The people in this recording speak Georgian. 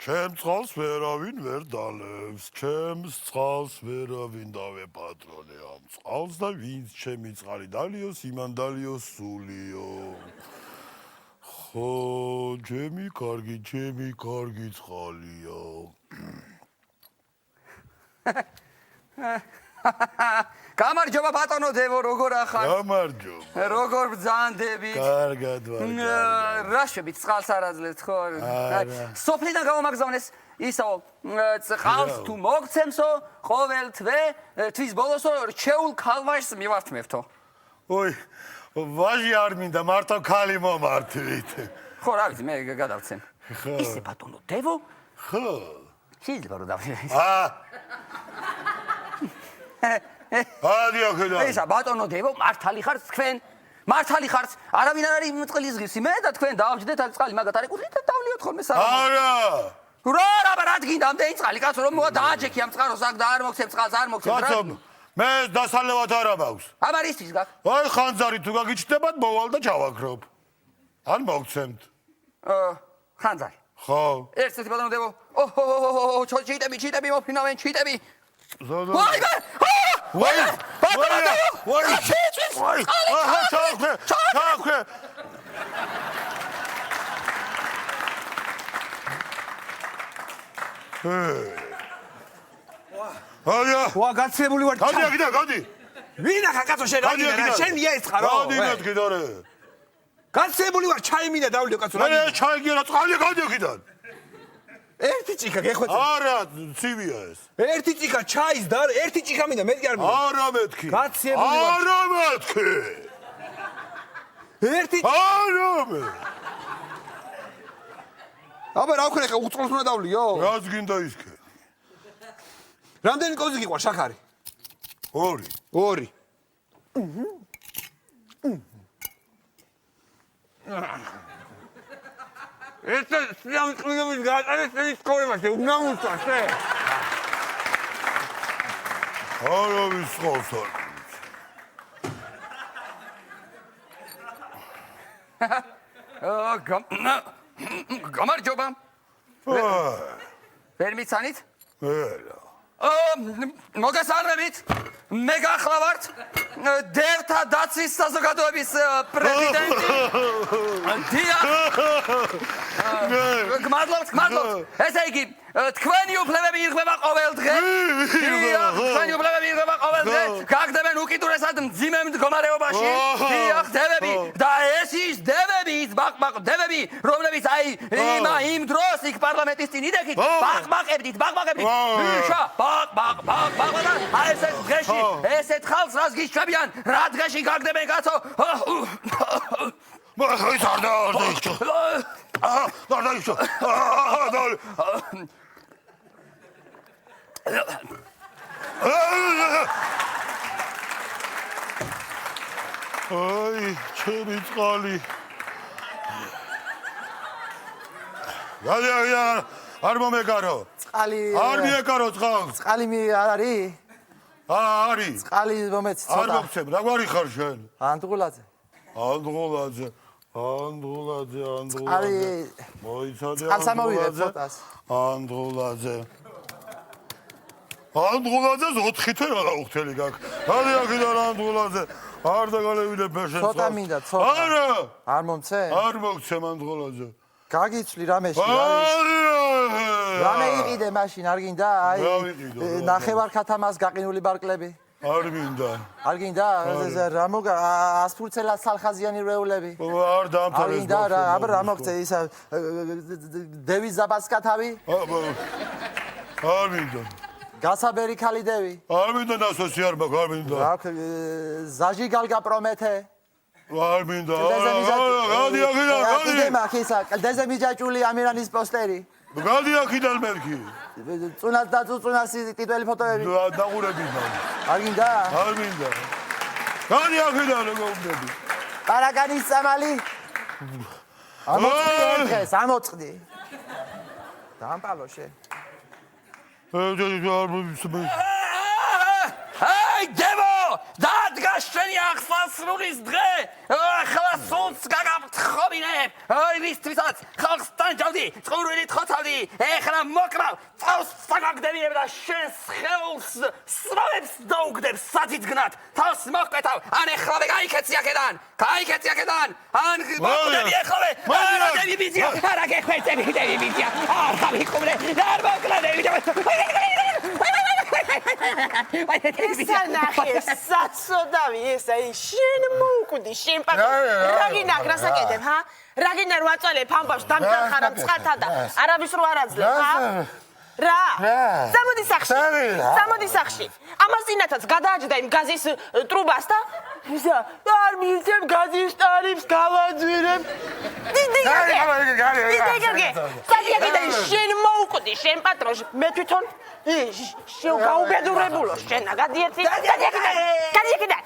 ჩემს წყალს ვერავინ ვერ დალევს, ჩემს წყალს ვერავინ დავეპატრონე ამ წყალს და ვინც ჩემი წყალი დალიოს, იმან დალიოს სულიო. ხო, ჩემი კარგი წყალია. გამარჯობა ბატონო დევო, როგორ ახარ? გამარჯობა. როგორ ბრძანდებით? კარგად ვარ. რა შვებით, წყალს არ აძლევთ ხო? სოფლიდან გამომაგზავნეს ისო წყალს თუ მოგცემსო, ყოველ თვის ბოლოსო რჩეულ ქალვაშს მივართმევთო. ოი, ვაჟი არ მინდა, მარტო ქალი მომართვით. ხო, რა ვიცი, მე გადავცემ. ისე ბატონო დევო? ხო. შეიძლება რომ დავიღე. ისა ბატონო დევო, მართალი ხართ თქვენ? მართალი ხართ? არავინ არ არის მწყლის ღირსი, მე და თქვენ დავჯდეთ აქ წყალი მაგათ არ ეკუთვნით და დავლიოთ ხოლმე საღამო. არა! რა გინდა ამდენი წყალი, კაცო, რომ მოა დააჯექი ამ წყაროს აქ და არ მოგცემ წყალს, არ მოგცემ. კაცო, მე დასალევად არა მაქვს. ამარ ისთვის გაკ? აი ხანძარი თუ გაგიჩნდებათ, მოვალ და ჩავაგრობ. ან მოგცემთ. ხანძარი. ხო. ერთ-ერთი ბატონო დევო. ოჰო, ჩიტები მოფინავენ, ჩიტები. ვაი! ჩაქვე! ვა, გაცილებული ვარ. გადი. ვინ ახლა კაცო შენ რა გინდა? შენია ეს წყარო. გადი მეთქიდო რე. გაცილებული ვარ, ჩაი მინდა დავლიო კაცო. მე ჩაი გიერა წყალი გადი აქედან. ერთი ჭიქა გეხვეწე. არა, ცივია ეს. ერთი ჭიქა ჩაის და ერთი ჭიქა მინდა, მე გარ მინდა. არა მეთქი. გაცილებული ვარ. არა მეთქი. ერთი არა მე. აბა რა ვქნე ხა უწყლოს უნდა დავლიო? რას გინდა ისქე? რამდენი კოზი გიყვარ შაქარი? 2. 2. ეს სიამწყლობის გატარეს ეს სკოლაში უნდა მოსწრე. არა ვისხავს არ. გამარჯობა. ვერ მიცანით? არა. მოგესალმებით. მე გახლავართ დევთა დაცვის საზოგადოების პრეზიდენტი. გმადლობთ. ესე იგი, თქვენი უფლებები ირღვევა ყოველ დღე. თქვენი უფლებები ირღვევა ყოველ დღე. გაგდებენ უკიდურესად მძიმე მდგომარეობაში. დიახ, დევები. და ეს ის დევები, დევები, რომლებიც აი იმ დროს იქ პარლამენტის წინ იდექით, ბაყბაყებდით. აი ესეთ დღეში, ესეთ ხალხს რას გიშვებიან, რა დღეში გაგდებენ კაცო? ის არ დაიშო. აი, ჩემი წყალი. არ მომეკარო. წყალი არ მიეკარო წყალს. წყალი არ არის? არის. წყალი მომეც არ მოგცემ, რა გვარი ხარ შენ? ანდღულაძე. ანდღულაძე. მოიცადე წყალს ამოვიღებ ფოტას. ანდღულაძე 4 თვე რა უხთელი გაქვს. რადი აქედან ანდღულაძე. არ დაგალევინებ ბეშენს. ცოტა მინდა, ცოტა. არა. არ მომცე? არ მოგცემ ანდღულაძე. გაგიცვლი რამეში რამე იყიდე მაშინ არ გინდა აი ნახევარ ქათამას გაყინული ბარკლები არ მინდა არ გინდა რა მოგა ასფურცელა სალხაზიანი რეულები არ დამთავრეს არ გინდა აბა რა მოგცე ისა დევის ზაბასკათავი არ მინდა გასაბერი ქალი დევი არ მინდა ნასოსი არ მაქვს არ მინდა ზაჟი გალგა პრომეთე არ მინდა გადი აქედან გადი მაქისა კლდეზე მიჯაჭული ამირანის პოსტერი გადი აქედან მერქი წუნას და წუნას ტიტველი ფოტოები დაყურებინა არ გინდა არ მინდა გადი აქედან მოგდები პარაგანის სამალი ამოწყდი დამპალოშე აი დევო დადგა შენი ახსასრულის დღე ახლა სულს გაგაფრთხობინებ იმისთვისაც ხალხს ტანჯავდი, წყურვილით ხოცავდი, ეხლა მოკრავ, წავს საგაგდებინებ და შენს ხელს სროებს დაუგდებ სათითგნად, თავს მოჰკვეთავ, ან ეხლავე გაიქეცი აქედან, ან მოკვდები ეხლავე, არა დევიბიძია, არა გეხვეწები დევიბიძია, არ გამიკვდე, არ მოკლდები. ესა ნახე, საცოდავი ესა, შენ მოუკვდი, შენ პატრონი, რა გინდა გასაკეთებ, ჰა? რა გინდა რო აწვალებ ამბავს დამძახარა მცხათა და არავის რო არ აძლევ, ჰა? რა? სამოდი სახში. ამას წინათაც გადააჯდა იმ გაზის ტრუბას და ისა, არ მივცემ გაზის ტარიფს გავაძვირებ. დიდი გერგე. საგიაკიდა შენ მოუკვდი, შენ პატრონი, მე თვითონ შენ გაუბედურებულო, შენ გადიერთი. გადიაკიდა.